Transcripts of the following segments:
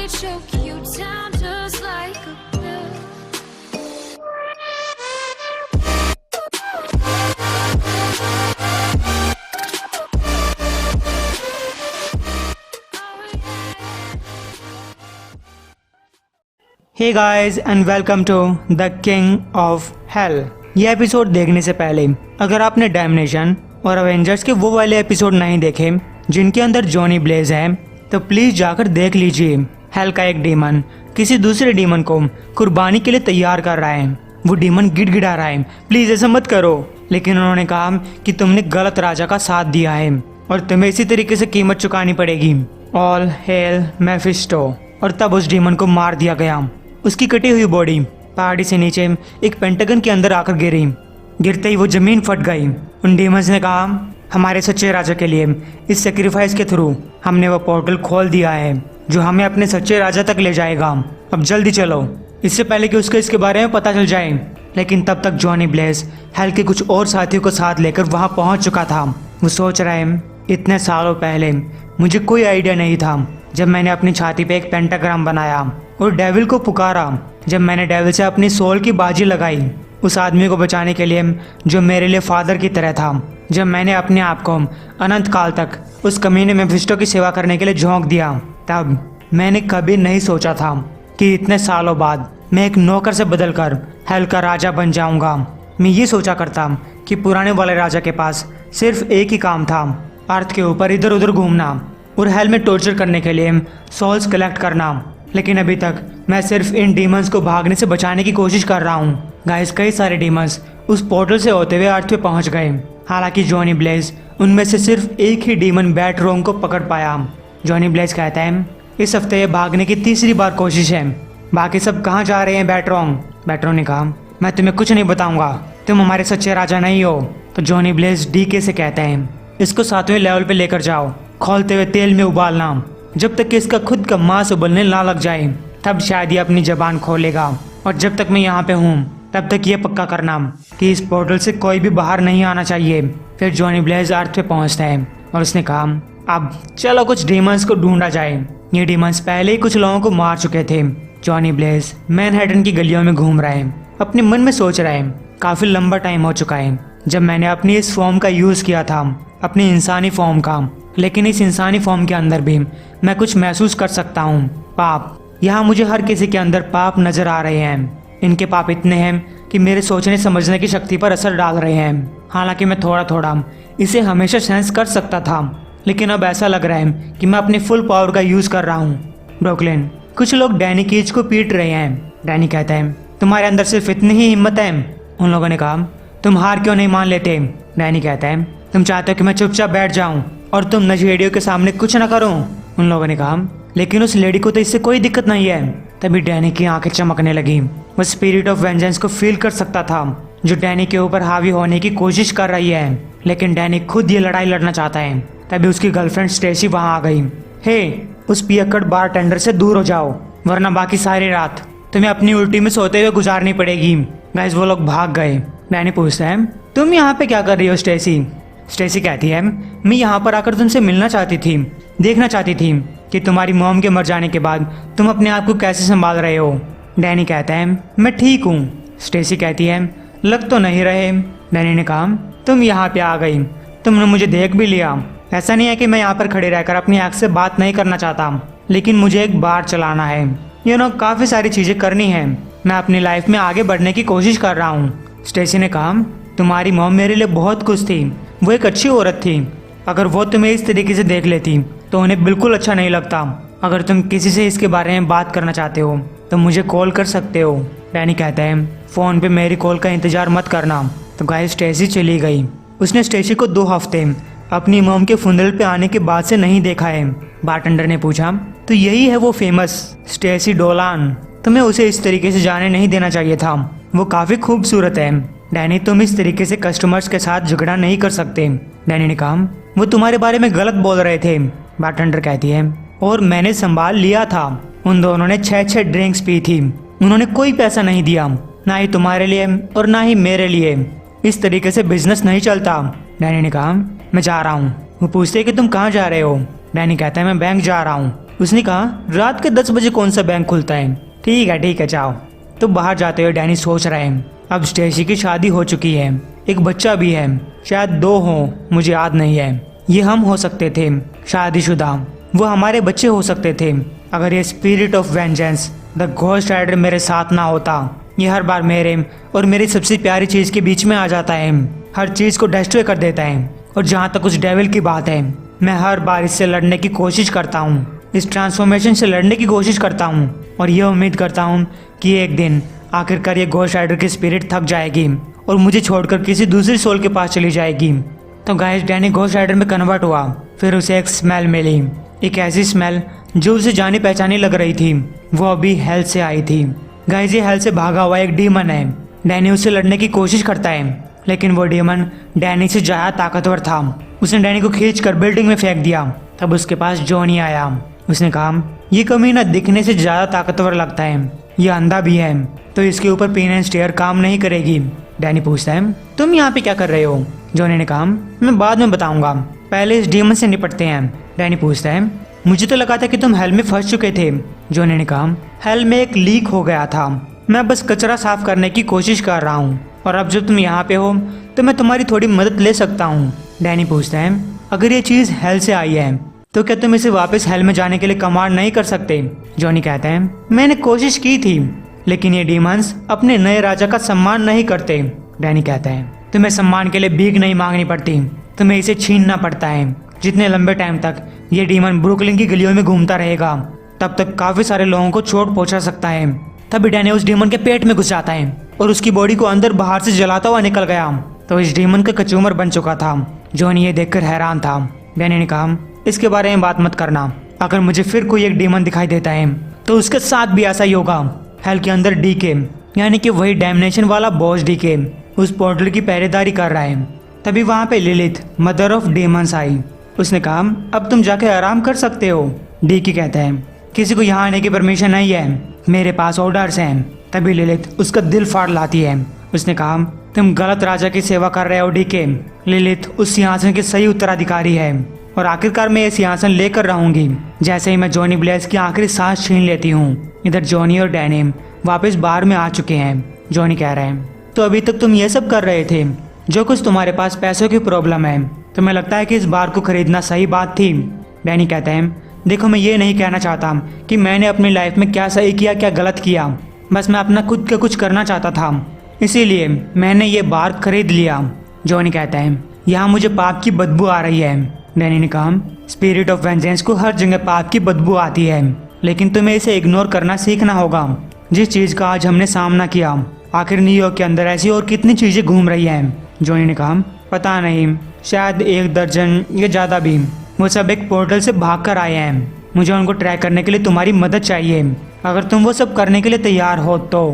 may choke you down just like a pill. Hey guys and welcome to the king of hell. ये episode देखने से पहले अगर आपने डैमनेशन और अवेंजर्स के वो वाले एपिसोड नहीं देखे जिनके अंदर जॉनी ब्लेज है तो प्लीज जाकर देख लीजिए। हेल का एक डीमन किसी दूसरे डीमन को कुर्बानी के लिए तैयार कर रहा है। वो डीमन गिड़गिड़ा रहा है, प्लीज ऐसा मत करो। लेकिन उन्होंने कहा कि तुमने गलत राजा का साथ दिया है और तुम्हें इसी तरीके से कीमत चुकानी पड़ेगी। All hello Mephisto. और तब उस डीमन को मार दिया गया। उसकी कटी हुई बॉडी पहाड़ी से नीचे एक पेंटागन के अंदर आकर गिरी। गिरते ही वो जमीन फट गई। उन डीमंस ने कहा, हमारे सच्चे राजा के लिए इस सेक्रीफाइस के थ्रू हमने वो पोर्टल खोल दिया है जो हमें अपने सच्चे राजा तक ले जाएगा। अब जल्दी चलो, इससे पहले कि उसको इसके बारे में पता चल जाए। लेकिन तब तक जॉनी ब्लेज हेल के कुछ और साथियों को साथ लेकर वहां पहुंच चुका था। वो सोच रहा है, इतने सालों पहले मुझे कोई आइडिया नहीं था जब मैंने अपनी छाती पे एक पेंटाग्राम बनाया और डेविल को पुकारा। जब मैंने डेविल से अपनी सोल की बाजी लगाई उस आदमी को बचाने के लिए जो मेरे लिए फादर की तरह था। जब मैंने अपने आप को अनंत काल तक उस कमीने मेफिस्टो की सेवा करने के लिए झोंक दिया, तब मैंने कभी नहीं सोचा था कि इतने सालों बाद मैं एक नौकर से बदलकर हेल का राजा बन जाऊंगा। मैं ये सोचा करता कि पुराने वाले राजा के पास सिर्फ एक ही काम था, अर्थ के ऊपर इधर उधर घूमना और हेल में टॉर्चर करने के लिए सोल्स कलेक्ट करना। लेकिन अभी तक मैं सिर्फ इन डीमंस को भागने से बचाने की कोशिश कर रहा हूँ। गाइस, कई सारे डीमंस उस पोर्टल से होते हुए अर्थ पे पहुंच गए। हालांकि जॉनी ब्लेज उनमें से सिर्फ एक ही डीमन बैटरोंग को पकड़ पाया। जॉनी ब्लेज कहता है, इस हफ्ते ये भागने की तीसरी बार कोशिश है। बाकी सब कहाँ जा रहे हैं बैटरोंग? बैटरोंग ने कहा, मैं तुम्हें कुछ नहीं बताऊंगा, तुम हमारे सच्चे राजा नहीं हो। तो जॉनी ब्लेज डीके से कहते हैं, इसको 7वें लेवल पे लेकर जाओ, खोलते हुए तेल में उबालना। जब तक कि इसका खुद का मांस उबलने ना लग जाए तब शायद ये अपनी जबान खोलेगा। और जब तक मैं यहाँ पे हूँ तब तक ये पक्का करना कि इस पोर्टल से कोई भी बाहर नहीं आना चाहिए। फिर जॉनी ब्लेज अर्थ पे पहुँचता है और उसने कहा, अब चलो कुछ डीमंस को ढूंढा जाए। ये डीमंस पहले ही कुछ लोगों को मार चुके थे। जॉनी ब्लेज मैनहट्टन की गलियों में घूम रहा है, अपने मन में सोच रहा है, काफी लंबा टाइम हो चुका है जब मैंने अपनी इस फॉर्म का यूज किया था, अपनी इंसानी फॉर्म का। लेकिन इस इंसानी फॉर्म के अंदर भी मैं कुछ महसूस कर सकता हूँ, पाप। यहाँ मुझे हर किसी के अंदर पाप नजर आ रहे हैं। इनके पाप इतने हैं कि मेरे सोचने समझने की शक्ति पर असर डाल रहे हैं। हालांकि मैं थोड़ा थोड़ा इसे हमेशा सेंस कर सकता था, लेकिन अब ऐसा लग रहा है कि मैं अपनी फुल पावर का यूज कर रहा हूँ। ब्रुकलिन, कुछ लोग डैनी कीज को पीट रहे हैं। डैनी कहता है, तुम्हारे अंदर सिर्फ इतनी ही हिम्मत है? उन लोगों ने कहा, तुम हार क्यों नहीं मान लेते? डैनी कहता है, तुम चाहते हो कि मैं चुपचाप बैठ जाऊं और तुम नशेड़ियों के सामने कुछ न करो? उन लोगों ने कहा, लेकिन उस लेडी को तो इससे कोई दिक्कत नहीं है। तभी डैनी की आंखें चमकने लगी। वो स्पिरिट ऑफ वेंजेंस को फील कर सकता था जो डैनी के ऊपर हावी होने की कोशिश कर रही है। लेकिन डैनी खुद ये लड़ाई लड़ना चाहता है। तभी उसकी गर्लफ्रेंड स्टेसी वहां आ गई। हे, उस पियक्कड़ बारटेंडर से दूर हो जाओ, वरना बाकी सारी रात तुम्हें अपनी उल्टी में सोते हुए गुजारनी पड़ेगी। गाइस, वो लोग भाग गए। डैनी पूछता है, तुम यहाँ पे क्या कर रही हो स्टेसी? स्टेसी कहती है, मैं यहाँ पर आकर तुमसे मिलना चाहती थी, देखना चाहती थी कि तुम्हारी मॉम के मर जाने के बाद तुम अपने आप को कैसे संभाल रहे हो। डैनी कहता है, मैं ठीक हूँ। स्टेसी कहती है, लग तो नहीं रहे। डैनी ने कहा, तुम यहाँ पे आ गई, तुमने मुझे देख भी लिया। ऐसा नहीं है कि मैं यहाँ पर खड़े रहकर अपनी आँख से बात नहीं करना चाहता, लेकिन मुझे एक बार चलाना है। काफ़ी सारी चीज़ें करनी है। मैं अपनी लाइफ में आगे बढ़ने की कोशिश कर रहा हूँ। स्टेसी ने कहा, तुम्हारी मॉम मेरे लिए बहुत कुछ थी, वो एक अच्छी औरत थी। अगर वो तुम्हें इस तरीके से देख लेती तो उन्हें बिल्कुल अच्छा नहीं लगता। अगर तुम किसी से इसके बारे में बात करना चाहते हो तो मुझे कॉल कर सकते हो। डैनी कहता है, फ़ोन पे मेरी कॉल का इंतज़ार मत करना। तो गाइस, स्टेसी चली गई। उसने स्टेसी को 2 हफ्ते अपनी मॉम के फुनरल पे आने के बाद से नहीं देखा है। बारटेंडर ने पूछा, तो यही है वो फेमस स्टेसी डोलान? तुम्हें उसे इस तरीके से जाने नहीं देना चाहिए था, वो काफ़ी खूबसूरत है। डैनी, तुम इस तरीके से कस्टमर्स के साथ झगड़ा नहीं कर सकते। डैनी ने कहा, वो तुम्हारे बारे में गलत बोल रहे थे। बारटेंडर कहती है, और मैंने संभाल लिया था। उन दोनों ने 6 ड्रिंक्स पी थी। उन्होंने कोई पैसा नहीं दिया, ना ही तुम्हारे लिए और ना ही मेरे लिए। इस तरीके से बिजनेस नहीं चलता। डैनी ने कहा, मैं जा रहा हूँ। वो पूछते कि तुम कहाँ जा रहे हो? डैनी कहता है, मैं बैंक जा रहा हूँ। उसने कहा, रात के 10 बजे कौन सा बैंक खुलता है? ठीक है जाओ। तो बाहर जाते हुए डैनी सोच रहे हैं, अब स्टेसी की शादी हो चुकी है, एक बच्चा भी है, शायद 2 हो, मुझे याद नहीं है। ये हम हो सकते थे शादीशुदा, वो हमारे बच्चे हो सकते थे अगर ये spirit of vengeance the Ghost Rider मेरे साथ ना होता। ये हर बार मेरे और मेरी सबसे प्यारी चीज के बीच में आ जाता है, हर चीज को डिस्ट्रॉय कर देता है। और जहाँ तक उस डेविल की बात है, मैं हर बार इससे लड़ने की कोशिश करता हूँ, इस ट्रांसफॉर्मेशन से लड़ने की कोशिश करता हूँ और ये उम्मीद करता हूँ कि एक दिन आखिरकार ये घोस्ट राइडर की स्पिरिट थक जाएगी और मुझे छोड़कर किसी दूसरी सोल के पास चली जाएगी। तो गाइस डैनी घोस्ट राइडर में कन्वर्ट हुआ। फिर उसे एक स्मेल मिली, एक ऐसी स्मेल जो उसे जानी पहचानी लग रही थी। वो अभी हेल से आई थी। गाइस ये हेल से भागा हुआ एक डीमन है। डैनी उससे लड़ने की कोशिश करता है, लेकिन वो डीमन डैनी से ज्यादा ताकतवर था। उसने डैनी को खींचकर बिल्डिंग में फेंक दिया। तब उसके पास जॉनी आया। उसने कहा, ये कमीना दिखने से ज्यादा ताकतवर लगता है, ये अंधा भी है, तो इसके ऊपर पिन एंड स्टेयर काम नहीं करेगी। डैनी पूछता है, तुम यहाँ पे क्या कर रहे हो? जॉनी ने कहा, मैं बाद में बताऊंगा, पहले इस डीमन से निपटते हैं। डैनी पूछता है, मुझे तो लगा था कि तुम हेल में फंस चुके थे। जॉनी ने कहा, हेल में एक लीक हो गया था, मैं बस कचरा साफ करने की कोशिश कर रहा हूँ, और अब जब तुम यहाँ पे हो तो मैं तुम्हारी थोड़ी मदद ले सकता हूँ। डैनी पूछता है, अगर ये चीज हेल से आई है तो क्या तुम इसे वापस हेल में जाने के लिए कमांड नहीं कर सकते? जॉनी कहता है, मैंने कोशिश की थी, लेकिन ये डीमंस अपने नए राजा का सम्मान नहीं करते। डैनी कहता है, तुम्हें सम्मान के लिए भीख नहीं मांगनी पड़ती, तुम्हें इसे छीनना पड़ता है। जितने लंबे टाइम तक ये डीमन ब्रुकलिन की गलियों में घूमता रहेगा, तब तक काफी सारे लोगों को चोट पहुंचा सकता है। तभी डैनी उस डीमन के पेट में घुस जाता है और उसकी बॉडी को अंदर बाहर से जलाता हुआ निकल गया। तो इस डीमन का कचूमर बन चुका था। जॉनी ये देखकर हैरान था। डैनी ने कहा, इसके बारे में बात मत करना, अगर मुझे फिर कोई एक डीमन दिखाई देता है तो उसके साथ भी ऐसा ही होगा। हेल के अंदर डीके, यानी कि वही डैमनेशन वाला बॉस डीके, उस पोर्टल की पहरेदारी कर रहा है। तभी वहाँ पे लिलिथ, मदर ऑफ डेमंस आई। उसने कहा, अब तुम जाके आराम कर सकते हो। डीके कहता है, किसी को यहाँ आने की परमिशन नहीं है, मेरे पास ऑर्डर्स हैं। तभी लिलिथ उसका दिल फाड़ लाती है। उसने कहा, तुम गलत राजा की सेवा कर रहे हो डीके। लिलिथ उस सिंहासन की सही उत्तराधिकारी है और आखिरकार मैं ये सिंहासन लेकर रहूंगी जैसे ही मैं जॉनी ब्लेज की आखिरी सांस छीन लेती हूँ। इधर जॉनी और डैनी वापस बाहर में आ चुके हैं। जॉनी कह रहे हैं, तो अभी तक तुम ये सब कर रहे थे, जो कुछ तुम्हारे पास पैसों की प्रॉब्लम है, तुम्हें लगता है कि इस बार को खरीदना सही बात थी? डैनी कहते हैं, देखो मैं ये नहीं कहना चाहता कि मैंने अपनी लाइफ में क्या सही किया क्या गलत किया, बस मैं अपना खुद का कुछ करना चाहता था, इसीलिए मैंने ये बार खरीद लिया। जॉनी कहता है, यहाँ मुझे पाप की बदबू आ रही है। डैनी ने कहा, स्पिरिट ऑफ वेंजेंस को हर जगह पाप की बदबू आती है, लेकिन तुम्हें इसे इग्नोर करना सीखना होगा। जिस चीज का आज हमने सामना किया, आखिर न्यूयॉर्क के अंदर ऐसी और कितनी चीजें घूम रही हैं? जॉनी ने कहा, पता नहीं, शायद 1 दर्जन या ज्यादा भी। वो सब एक पोर्टल से भाग कर आए हैं, मुझे उनको ट्रैक करने के लिए तुम्हारी मदद चाहिए। अगर तुम वो सब करने के लिए तैयार हो तो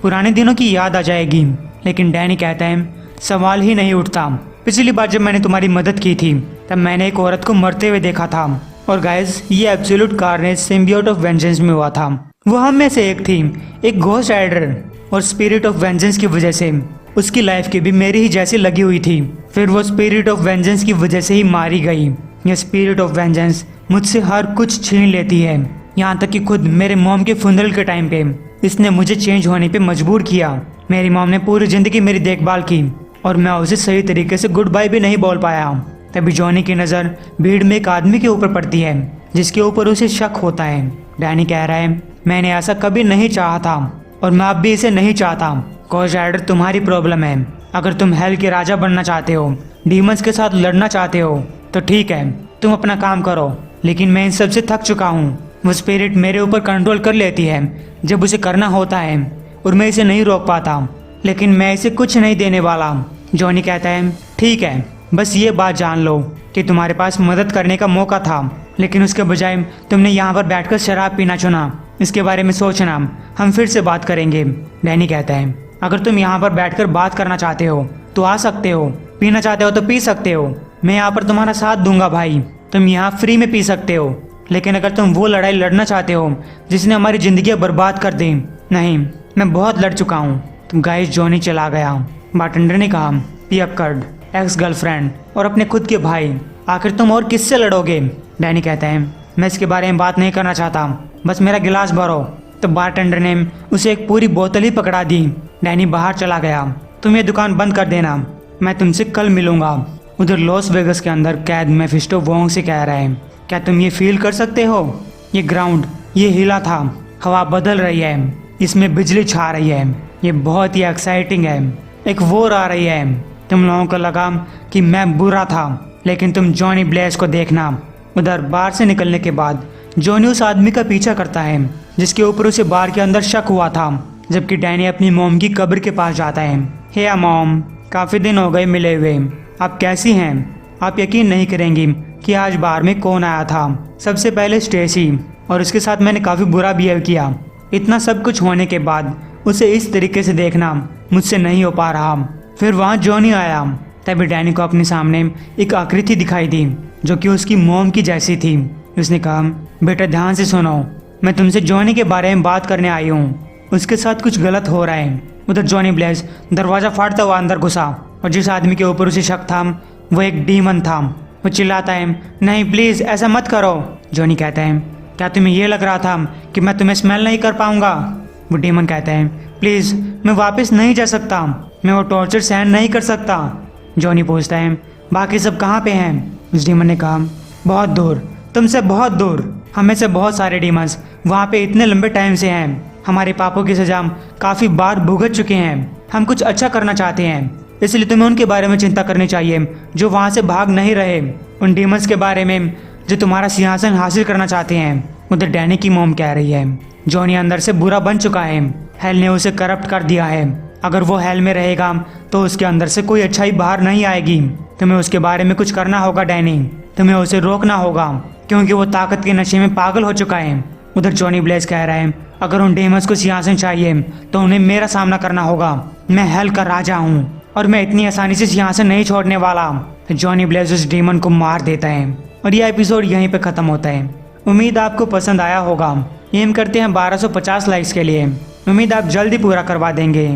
पुराने दिनों की याद आ जाएगी। लेकिन डैनी कहता है, सवाल ही नहीं उठता, पिछली बार जब मैंने तुम्हारी मदद की थी तब मैंने एक औरत को मरते हुए देखा था। और गाइस, ये absolute carnage symbiote of vengeance में हुआ था। वो हम में से एक थी, एक घोस्ट राइडर, और स्पिरिट ऑफ वेंजेंस की वजह से उसकी लाइफ की भी मेरी ही जैसी लगी हुई थी। फिर वो स्पिरिट ऑफ वेंजेंस की वजह से ही मारी गई। ये स्पिरिट ऑफ वेंजेंस मुझसे हर कुछ छीन लेती है, यहाँ तक कि खुद मेरे मॉम के फुनरल के टाइम पे इसने मुझे चेंज होने पे मजबूर किया। मेरी मॉम ने पूरी जिंदगी मेरी देखभाल की और मैं उसे सही तरीके से गुड बाय भी नहीं बोल पाया। तभी जॉनी की नज़र भीड़ में एक आदमी के ऊपर पड़ती है जिसके ऊपर उसे शक होता है। डैनी कह रहा है, मैंने ऐसा कभी नहीं चाहा था और मैं अब भी इसे नहीं चाहता। घोस्ट राइडर, तुम्हारी प्रॉब्लम है। अगर तुम हेल के राजा बनना चाहते हो, डीमंस के साथ लड़ना चाहते हो, तो ठीक है, तुम अपना काम करो, लेकिन मैं इन सब से थक चुका हूँ। वो स्पिरिट मेरे ऊपर कंट्रोल कर लेती है जब उसे करना होता है और मैं इसे नहीं रोक पाता, लेकिन मैं इसे कुछ नहीं देने वाला। जॉनी कहता है, ठीक है, बस ये बात जान लो कि तुम्हारे पास मदद करने का मौका था, लेकिन उसके बजाय तुमने यहाँ पर बैठकर शराब पीना चुना। इसके बारे में सोचना, हम फिर से बात करेंगे। डैनी कहता है, अगर तुम यहाँ पर बैठकर बात करना चाहते हो तो आ सकते हो, पीना चाहते हो तो पी सकते हो, मैं यहाँ पर तुम्हारा साथ दूंगा भाई, तुम यहाँ फ्री में पी सकते हो। लेकिन अगर तुम वो लड़ाई लड़ना चाहते हो जिसने हमारी जिंदगियाँ बर्बाद कर दी, नहीं, मैं बहुत लड़ चुका हूँ। तो गाइस, जॉनी चला गया। बारटेंडर ने कहा, पियक्कड़, एक्स गर्लफ्रेंड और अपने खुद के भाई, आखिर तुम और किससे लड़ोगे? डैनी कहता है, मैं इसके बारे में बात नहीं करना चाहता, बस मेरा गिलास भरो। तो बारटेंडर ने उसे एक पूरी बोतल ही पकड़ा दी। डैनी बाहर चला गया। तुम ये दुकान बंद कर देना, मैं तुमसे कल मिलूंगा। उधर लॉस वेगस के अंदर कैद मेफिस्टो वोंग से कह रहा है, क्या तुम ये फील कर सकते हो? ये ग्राउंड ये हिला था, हवा बदल रही है, इसमें बिजली छा रही है, ये बहुत ही एक्साइटिंग है। एक वॉर आ रही है। तुम लोगों को लगा कि मैं बुरा था, लेकिन तुम जॉनी ब्लेज को देखना। उधर बार से निकलने के बाद जॉनी उस आदमी का पीछा करता है जिसके ऊपर उसे बार के अंदर शक हुआ था, जबकि डैनी अपनी मॉम की कब्र के पास जाता है। हे मॉम, काफ़ी दिन हो गए मिले हुए, आप कैसी हैं? आप यकीन नहीं करेंगी कि आज बार में कौन आया था। सबसे पहले स्टेसी, और उसके साथ मैंने काफ़ी बुरा बिहेव किया। इतना सब कुछ होने के बाद उसे इस तरीके से देखना मुझसे नहीं हो पा रहा। फिर वहाँ जॉनी आया। तभी डैनी को अपने सामने एक आकृति दिखाई दी जो कि उसकी मॉम की जैसी थी। उसने कहा, बेटा ध्यान से सुनो, मैं तुमसे जॉनी के बारे में बात करने आई हूँ, उसके साथ कुछ गलत हो रहा है। उधर जॉनी ब्लेज दरवाज़ा फाड़ता हुआ अंदर घुसा, और जिस आदमी के ऊपर उसे शक था वो एक डीमन था। वो चिल्लाता है, नहीं प्लीज़ ऐसा मत करो। जॉनी कहता है, क्या तुम्हें ये लग रहा था कि मैं तुम्हें स्मेल नहीं कर पाऊंगा? वो डीमन कहता है, प्लीज़ मैं वापस नहीं जा सकता, मैं वो टॉर्चर सहन नहीं कर सकता। जॉनी पूछता है, बाकी सब कहाँ पे हैं? उस डीमन ने कहा, बहुत दूर, तुमसे बहुत दूर। हमें से बहुत सारे डीमंस वहाँ पे इतने लंबे टाइम से हैं। हमारे पापों की सजा काफ़ी बार भुगत चुके हैं। हम कुछ अच्छा करना चाहते हैं, इसलिए तुम्हें उनके बारे में चिंता करनी चाहिए जो वहाँ से भाग नहीं रहे, उन डीमंस के बारे में जो तुम्हारा सिंहासन हासिल करना चाहते हैं। उधर डैनी की मॉम कह रही है, जॉनी अंदर से बुरा बन चुका है, हेल ने उसे करप्ट कर दिया है। अगर वो हेल में रहेगा तो उसके अंदर से कोई अच्छाई बाहर नहीं आएगी। तुम्हें उसके बारे में कुछ करना होगा डैनी, तुम्हें उसे रोकना होगा, क्योंकि वो ताकत के नशे में पागल हो चुका है। उधर जॉनी ब्लेज कह रहा है, अगर उन डीमंस को सिंहासन चाहिए तो उन्हें मेरा सामना करना होगा। मैं हेल का राजा हूँ और मैं इतनी आसानी से सिंहासन नहीं छोड़ने वाला। जॉनी ब्लेज उस डीमन को मार देता है और यह एपिसोड यहीं पे ख़त्म होता है। उम्मीद आपको पसंद आया होगा। एम करते हैं 1250 लाइक्स के लिए। उम्मीद आप जल्दी पूरा करवा देंगे।